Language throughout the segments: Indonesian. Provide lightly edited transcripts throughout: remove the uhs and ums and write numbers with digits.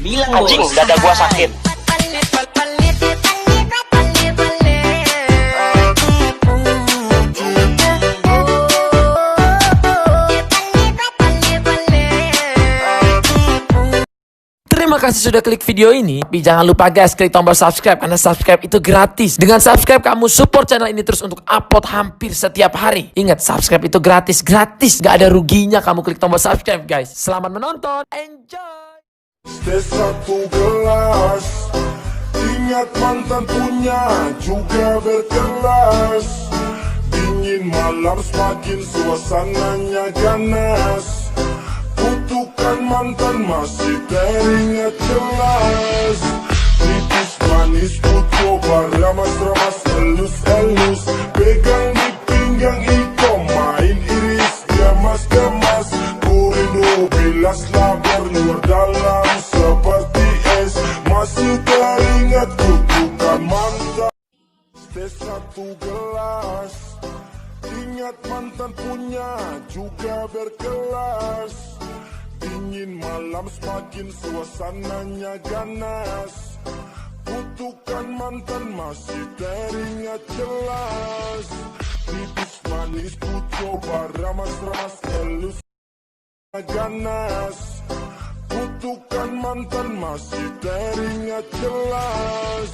bilang Anjing, bos. dada gua sakit. Terima kasih sudah klik video ini. Tapi jangan lupa guys, klik tombol subscribe karena subscribe itu gratis. Dengan subscribe kamu support channel ini terus untuk upload hampir setiap hari. Ingat, subscribe itu gratis, gak ada ruginya kamu klik tombol subscribe guys. Selamat menonton, enjoy. Satu gelas, ingat mantan punya juga berkelas. Dingin malam semakin suasananya ganas. Kutukan mantan masih teringat jelas. Tipis manis ku coba ramas-ramas elus-elus. Pegang di pinggang iko main iris gemas-gemas. Ku rindu bilas labar luar dalam seperti es. Masih teringat kutukan mantan. Satu gelas, ingat mantan punya juga berkelas. Dingin malam semakin suasananya ganas. Kutukan mantan masih teringat jelas. Tipis manis ku coba ramas-ramas elus ganas. Kutukan mantan masih teringat jelas.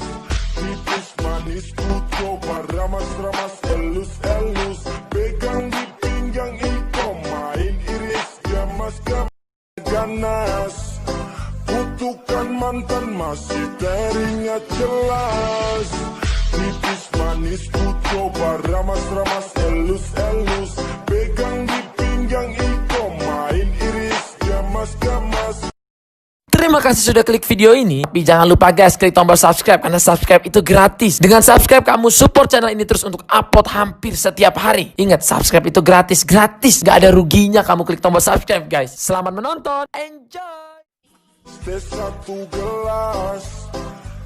Tipis manis ku coba ramas-ramas elus-elus. Pegang di pinggang iko main iris gemas-gemas ganas. Kutukan mantan masih teringat jelas. Tipis manis ku coba ramas-ramas elus-elus. Pegang di pinggang iko main iris gemas-gemas. Terima kasih sudah klik video ini. Tapi jangan lupa guys, klik tombol subscribe karena subscribe itu gratis. Dengan subscribe kamu support channel ini terus untuk upload hampir setiap hari. Ingat, subscribe itu gratis, gak ada ruginya kamu klik tombol subscribe guys. Selamat menonton, enjoy. Satu gelas,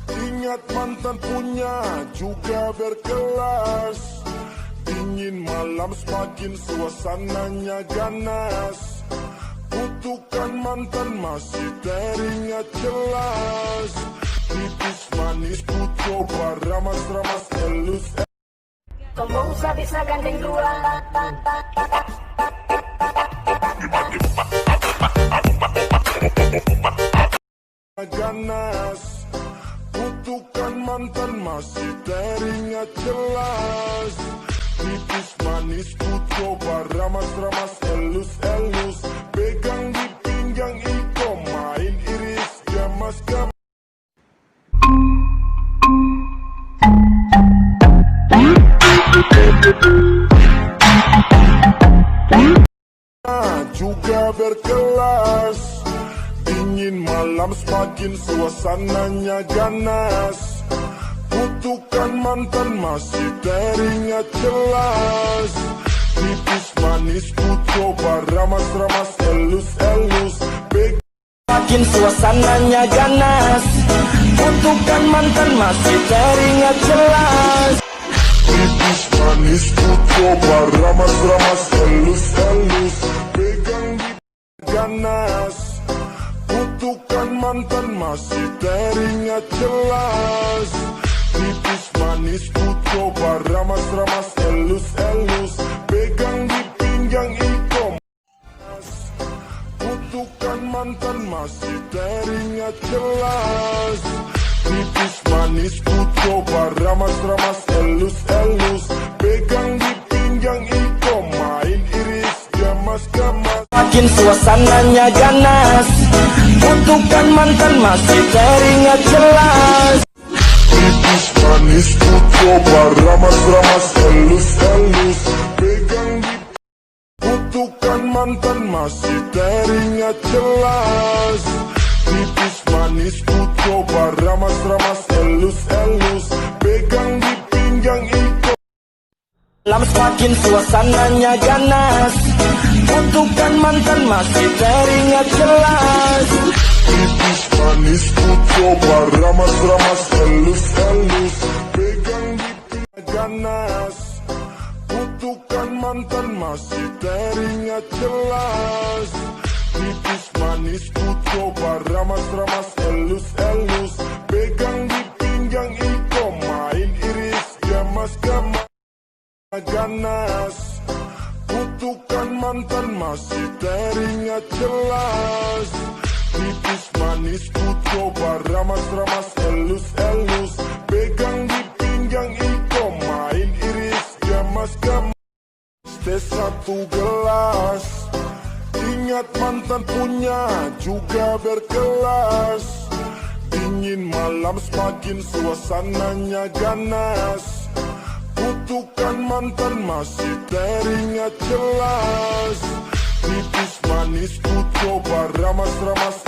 ingat mantan punya juga berkelas. Dingin malam semakin suasananya ganas. Kutukan mantan masih teringat jelas. Tipis manis ku coba ramas-ramas elus. Como usa bisa gandeng dua. Ganas. Kutukan mantan masih teringat jelas. Tipis manis ku coba ramas-ramas elus-elus. Pegang di pinggang iko main iris gemas-gemas. Juga berkelas. Dingin malam semakin suasananya ganas. Kutukan mantan masih teringat jelas. Tipis manis ku coba ramas-ramas elus-elus. Makin suasananya ganas. Kutukan mantan masih teringat jelas. Tipis manis ku coba ramas-ramas elus-elus. Pegang di ganas. Kutukan mantan masih teringat jelas. Tipis manis ku coba ramas-ramas elus-elus. Pegang di pinggang iko. Kutukan mantan masih teringat jelas. Tipis manis ku coba ramas-ramas elus-elus. Pegang di pinggang iko main iris gemas-gemas. Makin suasananya ganas. Kutukan mantan masih teringat jelas. Tipis manis ku coba ramas-ramas elus-elus. Pegang di kutukan mantan masih teringat jelas. Tipis manis ku coba ramas-ramas elus-elus. Pegang di pinggang iko. Malam semakin suasananya ganas. Kutukan mantan masih teringat jelas. Tipis manis ku coba ramas-ramas elus-elus. Pegang di pinggang ganas. Kutukan mantan masih teringat jelas. Pipis manis ku coba ramas-ramas elus-elus, pegang di pinggang iko main iris gemas-gemas ganas. Kutukan mantan masih teringat jelas. Pipis manis ku coba ramas-ramas elus-elus, pegang di pinggang iko main iris gemas-gemas. Teh satu gelas, ingat mantan punya juga berkelas. Dingin malam semakin suasananya ganas. Kutukan mantan masih teringat jelas. Pipis manis ku coba ramas-ramas